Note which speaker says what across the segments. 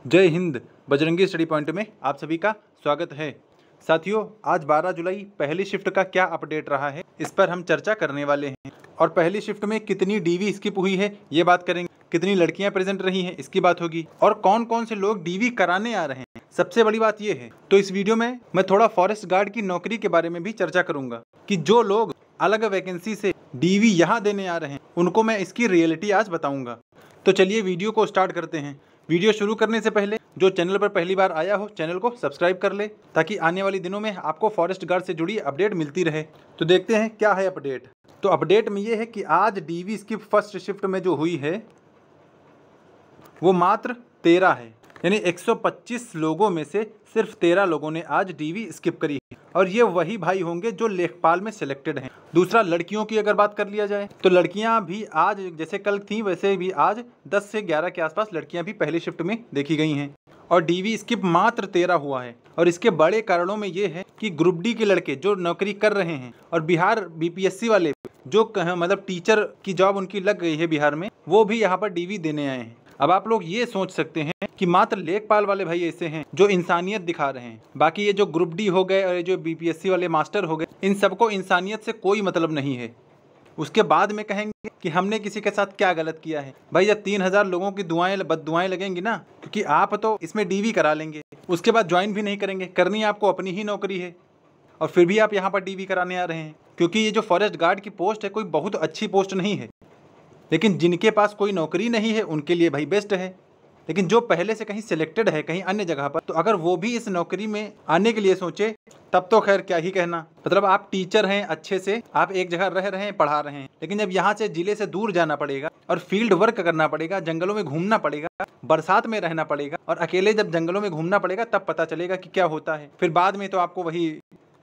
Speaker 1: जय Hind. Bajrangi study point में आप सभी का स्वागत है। साथियों, आज 12 जुलाई पहली शिफ्ट का क्या अपडेट रहा है, इस पर हम चर्चा करने वाले हैं। और पहली शिफ्ट में कितनी डीवी स्किप हुई है ये बात करेंगे, कितनी लड़कियां प्रेजेंट रही हैं इसकी बात होगी, और कौन कौन से लोग डीवी कराने आ रहे हैं, सबसे बड़ी बात ये है। तो इस वीडियो में मैं थोड़ा फॉरेस्ट गार्ड की नौकरी के बारे में भी चर्चा करूंगा कि जो लोग अलग वैकेंसी से डीवी यहाँ देने आ रहे हैं उनको मैं इसकी रियलिटी आज बताऊंगा। तो चलिए वीडियो को स्टार्ट करते हैं। वीडियो शुरू करने से पहले जो चैनल पर पहली बार आया हो चैनल को सब्सक्राइब कर ले, ताकि आने वाले दिनों में आपको फॉरेस्ट गार्ड से जुड़ी अपडेट मिलती रहे। तो देखते हैं क्या है अपडेट। तो अपडेट में ये है कि आज डीवी स्किप फर्स्ट शिफ्ट में जो हुई है वो मात्र 13 है, यानी 125 लोगों में से सिर्फ 13 लोगों ने आज डीवी स्किप करी है। और ये वही भाई होंगे जो लेखपाल में सिलेक्टेड हैं। दूसरा, लड़कियों की अगर बात कर लिया जाए तो लड़कियां भी आज जैसे कल थी वैसे भी आज 10 से 11 के आसपास लड़कियां भी पहली शिफ्ट में देखी गई हैं। और डीवी स्किप मात्र 13 हुआ है। और इसके बड़े कारणों में ये है कि ग्रुप डी के लड़के जो नौकरी कर रहे हैं और बिहार बीपीएससी वाले जो मतलब टीचर की जॉब उनकी लग गई है बिहार में, वो भी यहाँ पर डीवी देने आए हैं। अब आप लोग ये सोच सकते हैं कि मात्र लेखपाल वाले भाई ऐसे हैं जो इंसानियत दिखा रहे हैं, बाकी ये जो ग्रुप डी हो गए और ये जो बीपीएससी वाले मास्टर हो गए, इन सबको इंसानियत से कोई मतलब नहीं है। उसके बाद में कहेंगे कि हमने किसी के साथ क्या गलत किया है। भाई जब 3000 लोगों की बददुआएं लगेंगी ना, क्योंकि आप तो इसमें डीवी करा लेंगे, उसके बाद ज्वाइन भी नहीं करेंगे, करनी आपको अपनी ही नौकरी है, और फिर भी आप यहाँ पर डीवी कराने आ रहे हैं। क्योंकि ये जो फॉरेस्ट गार्ड की पोस्ट है कोई बहुत अच्छी पोस्ट नहीं है, लेकिन जिनके पास कोई नौकरी नहीं है उनके लिए भाई बेस्ट है। लेकिन जो पहले से कहीं सिलेक्टेड है कहीं अन्य जगह पर, तो अगर वो भी इस नौकरी में आने के लिए सोचे तब तो खैर क्या ही कहना। मतलब आप टीचर हैं, अच्छे से आप एक जगह रह रहे हैं, पढ़ा रहे हैं, लेकिन जब यहाँ से जिले से दूर जाना पड़ेगा और फील्ड वर्क करना पड़ेगा, जंगलों में घूमना पड़ेगा, बरसात में रहना पड़ेगा, और अकेले जब जंगलों में घूमना पड़ेगा तब पता चलेगा कि क्या होता है। फिर बाद में तो आपको वही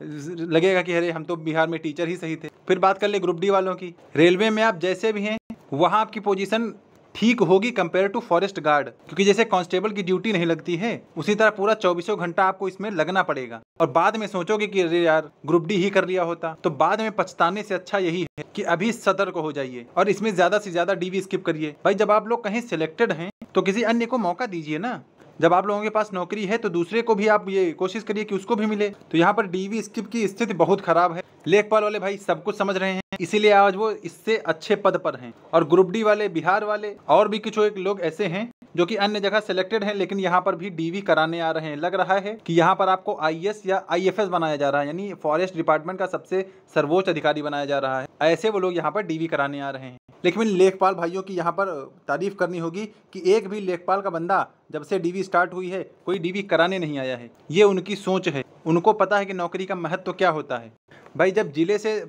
Speaker 1: लगेगा कि अरे हम तो बिहार में टीचर ही सही थे। फिर बात कर ले ग्रुप डी वालों की। रेलवे में आप जैसे भी हैं वहाँ आपकी पोजीशन ठीक होगी कंपेयर टू फॉरेस्ट गार्ड, क्योंकि जैसे कांस्टेबल की ड्यूटी नहीं लगती है उसी तरह पूरा 24 घंटा आपको इसमें लगना पड़ेगा। और बाद में सोचोगे कि अरे यार ग्रुप डी ही कर लिया होता, तो बाद में पछताने से अच्छा यही है कि अभी सतर्क हो जाइए और इसमें ज्यादा से ज्यादा डीवी स्किप करिए। भाई जब आप लोग कहीं सिलेक्टेड हैं तो किसी अन्य को मौका दीजिए ना। जब आप लोगों के पास नौकरी है तो दूसरे को भी आप ये कोशिश करिए कि उसको भी मिले। तो यहाँ पर डीवी स्किप की स्थिति बहुत खराब है। लेखपाल वाले भाई सब कुछ समझ रहे हैं, इसीलिए आज वो इससे अच्छे पद पर हैं। और ग्रुप डी वाले, बिहार वाले और भी कुछ एक लोग ऐसे हैं जो कि अन्य जगह सिलेक्टेड हैं, लेकिन यहाँ पर भी डीवी कराने आ रहे हैं। लग रहा है कि यहाँ पर आपको आईएएस या आईएफएस बनाया जा रहा है, यानी फॉरेस्ट डिपार्टमेंट का सबसे सर्वोच्च अधिकारी बनाया जा रहा है। ऐसे वो लोग यहाँ पर डीवी कराने आ रहे हैं। लेकिन लेखपाल भाइयों की यहाँ पर तारीफ करनी होगी कि एक भी लेखपाल का बंदा जब से डीवी स्टार्ट हुई है कोई डीवी कराने नहीं आया है। ये उनकी सोच है, उनको पता है कि नौकरी का महत्व क्या होता है। भाई जब जिले से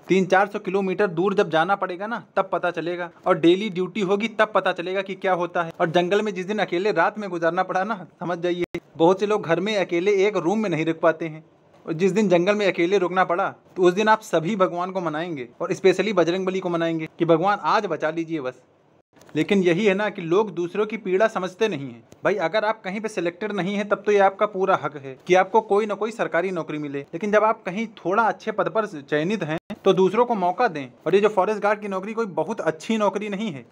Speaker 1: 300-400 किलोमीटर दूर जब जाना पड़ेगा ना तब पता चलेगा, और डेली ड्यूटी होगी तब पता चलेगा कि क्या होता है। और जंगल में जिस दिन अकेले रात में गुजारना पड़ा ना, समझ जाइए बहुत से लोग घर में अकेले एक रूम में नहीं रुक पाते हैं, और जिस दिन जंगल में अकेले रुकना पड़ा तो उस दिन आप सभी भगवान को मनाएंगे, और स्पेशली बजरंगबली को मनाएंगे कि भगवान आज बचा लीजिए बस। लेकिन यही है ना कि लोग दूसरों की पीड़ा समझते नहीं हैं। भाई अगर आप कहीं पे सिलेक्टेड नहीं है तब तो ये आपका पूरा हक है कि आपको कोई ना कोई सरकारी नौकरी मिले, लेकिन जब आप कहीं थोड़ा अच्छे पद पर चयनित हैं तो दूसरों को मौका दें। और ये जो फॉरेस्ट गार्ड की नौकरी कोई बहुत अच्छी नौकरी नहीं है।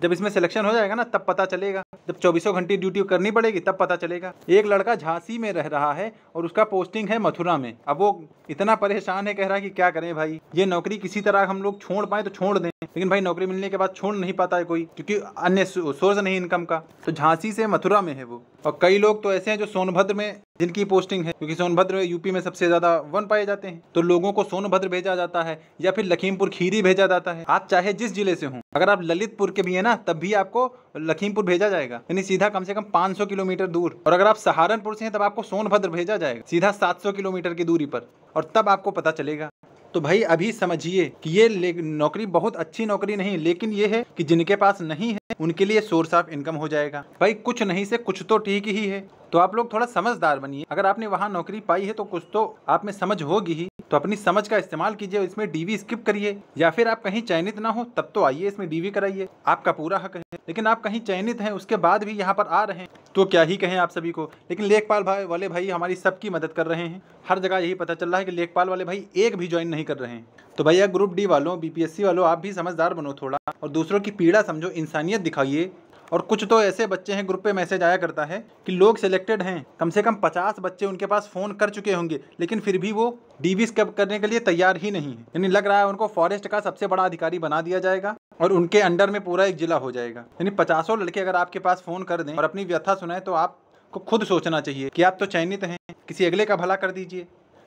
Speaker 1: जब इसमें सिलेक्शन हो जाएगा ना तब पता चलेगा, जब 24 घंटे ड्यूटी करनी पड़ेगी तब पता चलेगा। एक लड़का झांसी में रह रहा है और उसका पोस्टिंग है मथुरा में। अब वो इतना परेशान है, कह रहा है कि क्या करें भाई, ये नौकरी किसी तरह हम लोग छोड़ पाए तो छोड़ दें, लेकिन भाई नौकरी मिलने के बाद छोड़ नहीं पाता है कोई, क्योंकि अन्य सोर्स नहीं इनकम का। तो झांसी से मथुरा में है वो। और कई लोग तो ऐसे हैं जो सोनभद्र में जिनकी पोस्टिंग है, क्योंकि सोनभद्र यूपी में सबसे ज्यादा वन पाए जाते हैं, तो लोगों को सोनभद्र भेजा जाता है या फिर लखीमपुर खीरी भेजा जाता है। आप चाहे जिस जिले से हों, अगर आप ललितपुर के भी है ना तब भी आपको लखीमपुर भेजा जाएगा, यानी सीधा कम से कम 500 किलोमीटर दूर। और अगर आप सहारनपुर से हैं तब आपको सोनभद्र भेजा जाएगा सीधा 700 किलोमीटर की दूरी पर, और तब आपको पता चलेगा। तो भाई अभी समझिए कि ये नौकरी बहुत अच्छी नौकरी नहीं, लेकिन ये है कि जिनके पास नहीं है उनके लिए सोर्स ऑफ इनकम हो जाएगा। भाई कुछ नहीं से कुछ तो ठीक ही है। तो आप लोग थोड़ा समझदार बनिए। अगर आपने वहाँ नौकरी पाई है तो कुछ तो आप में समझ होगी ही, तो अपनी समझ का इस्तेमाल कीजिए, इसमें डीवी स्किप करिए। या फिर आप कहीं चयनित ना हो तब तो आइए इसमें डीवी कराइए, आपका पूरा हक है। लेकिन आप कहीं चयनित हैं उसके बाद भी यहाँ पर आ रहे हैं तो क्या ही कहें आप सभी को। लेकिन लेखपाल भाई वाले भाई हमारी सबकी मदद कर रहे हैं। हर जगह यही पता चल रहा है कि लेखपाल वाले भाई एक भी ज्वाइन नहीं कर रहे हैं। तो भैया ग्रुप डी वालों, बीपीएससी वालों, आप भी समझदार बनो थोड़ा, और दूसरों की पीड़ा समझो, इंसानियत दिखाइए। और कुछ तो ऐसे बच्चे हैं, ग्रुप पे मैसेज आया करता है कि लोग सिलेक्टेड हैं, कम से कम 50 बच्चे उनके पास फ़ोन कर चुके होंगे, लेकिन फिर भी वो डीवी स्किप करने के लिए तैयार ही नहीं है। यानी लग रहा है उनको फॉरेस्ट का सबसे बड़ा अधिकारी बना दिया जाएगा और उनके अंडर में पूरा एक जिला हो जाएगा। यानी 50 लड़के अगर आपके पास फ़ोन कर दें और अपनी व्यथा सुनाए तो आपको खुद सोचना चाहिए कि आप तो चयनित हैं, किसी अगले का भला कर दीजिए।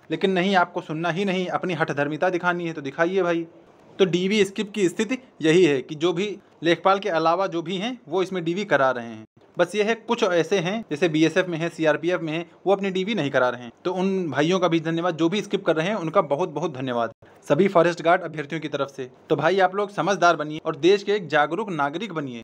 Speaker 1: लेकिन नहीं, आपको सुनना ही नहीं, अपनी हठधर्मिता दिखानी है तो दिखाइए भाई। तो डीवी स्किप की स्थिति यही है कि जो भी लेखपाल के अलावा जो भी हैं वो इसमें डीवी करा रहे हैं। बस ये है कुछ ऐसे हैं जैसे बीएसएफ में है, सीआरपीएफ में है, वो अपनी डीवी नहीं करा रहे हैं। तो उन भाइयों का भी धन्यवाद, जो भी स्किप कर रहे हैं उनका बहुत बहुत धन्यवाद सभी फॉरेस्ट गार्ड अभ्यर्थियों की तरफ से। तो भाई आप लोग समझदार बनिए और देश के एक जागरूक नागरिक बनिए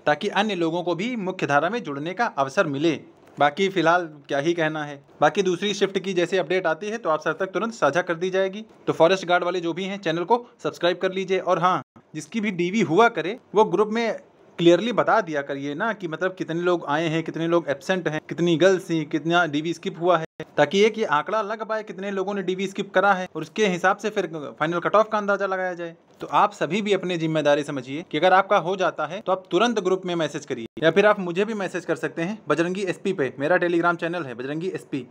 Speaker 1: ताकि अन्य लोगों को भी मुख्य धारा में जुड़ने का अवसर मिले। बाकी फिलहाल क्या ही कहना है, बाकी दूसरी शिफ्ट की जैसे अपडेट आती है तो आप सब तक तुरंत साझा कर दी जाएगी। तो फॉरेस्ट गार्ड वाले जो भी हैं चैनल को सब्सक्राइब कर लीजिए। और हाँ, जिसकी भी डीवी हुआ करे वो ग्रुप में क्लियरली बता दिया करिए ना कि मतलब कितने लोग आए हैं, कितने लोग एब्सेंट हैं, कितनी गर्ल्स थी, कितना डीवी स्किप हुआ है, ताकि एक ये आंकड़ा लग पाए कितने लोगों ने डीवी स्किप करा है और उसके हिसाब से फिर फाइनल कट ऑफ का अंदाजा लगाया जाए। तो आप सभी भी अपनी जिम्मेदारी समझिए कि अगर आपका हो जाता है तो आप तुरंत ग्रुप में मैसेज करिए, या फिर आप मुझे भी मैसेज कर सकते हैं बजरंगी एसपी पे। मेरा टेलीग्राम चैनल है बजरंगी एसपी,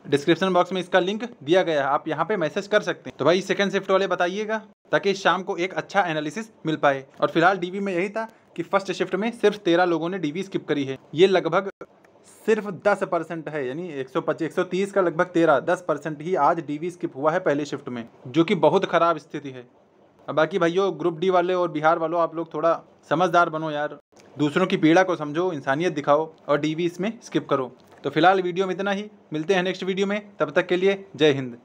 Speaker 1: डिस्क्रिप्शन बॉक्स में इसका लिंक दिया गया है, आप यहाँ पे मैसेज कर सकते हैं। तो भाई सेकंड शिफ्ट वाले बताइएगा ताकि शाम को एक अच्छा एनालिसिस मिल पाए। और फिलहाल डीवी में यही था कि फर्स्ट शिफ्ट में सिर्फ 13 लोगों ने डीवी स्किप करी है। ये लगभग सिर्फ 10% है, यानी 130 का लगभग 10% ही आज डीवी स्किप हुआ है पहले शिफ्ट में, जो कि बहुत ख़राब स्थिति है। अब बाकी भाइयों ग्रुप डी वाले और बिहार वालों, आप लोग थोड़ा समझदार बनो यार, दूसरों की पीड़ा को समझो, इंसानियत दिखाओ और डीवी इसमें स्किप करो। तो फिलहाल वीडियो में इतना ही, मिलते हैं नेक्स्ट वीडियो में, तब तक के लिए जय हिंद।